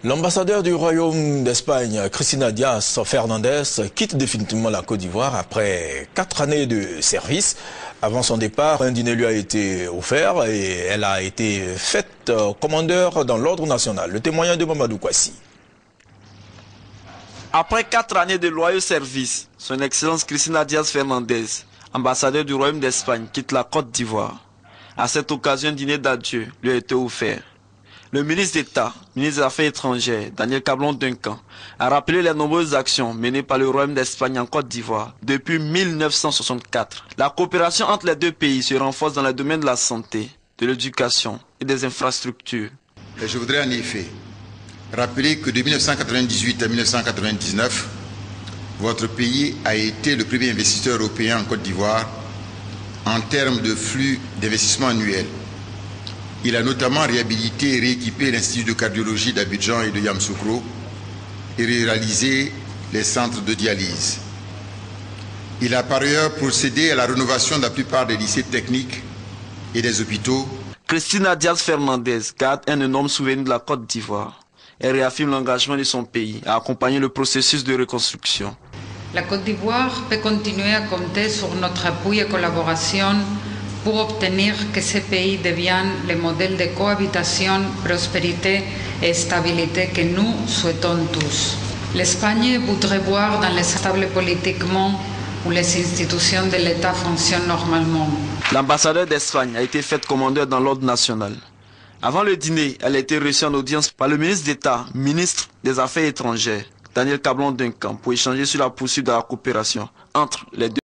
L'ambassadeur du Royaume d'Espagne, Cristina Díaz Fernandez, quitte définitivement la Côte d'Ivoire après 4 années de service. Avant son départ, un dîner lui a été offert et elle a été faite commandeur dans l'ordre national. Le témoignage de Mamadou Kwasi. Après 4 années de loyaux services, son Excellence Cristina Díaz Fernandez, ambassadeur du Royaume d'Espagne, quitte la Côte d'Ivoire. À cette occasion, un dîner d'adieu lui a été offert. Le ministre d'État, ministre des Affaires étrangères, Daniel Cablon-Duncan, a rappelé les nombreuses actions menées par le Royaume d'Espagne en Côte d'Ivoire depuis 1964. La coopération entre les deux pays se renforce dans les domaines de la santé, de l'éducation et des infrastructures. Je voudrais en effet rappeler que de 1998 à 1999, votre pays a été le premier investisseur européen en Côte d'Ivoire en termes de flux d'investissement annuel. Il a notamment réhabilité et rééquipé l'Institut de cardiologie d'Abidjan et de Yamoussoukro et réalisé les centres de dialyse. Il a par ailleurs procédé à la rénovation de la plupart des lycées techniques et des hôpitaux. Cristina Díaz Fernandez garde un énorme souvenir de la Côte d'Ivoire et réaffirme l'engagement de son pays à accompagner le processus de reconstruction. La Côte d'Ivoire peut continuer à compter sur notre appui et collaboration pour obtenir que ce pays devienne le modèle de cohabitation, prospérité et stabilité que nous souhaitons tous. L'Espagne voudrait voir dans les stables politiquement où les institutions de l'État fonctionnent normalement. L'ambassadeur d'Espagne a été faite commandeur dans l'ordre national. Avant le dîner, elle a été reçue en audience par le ministre d'État, ministre des Affaires étrangères, Daniel Cablon-Duncan, pour échanger sur la poursuite de la coopération entre les deux.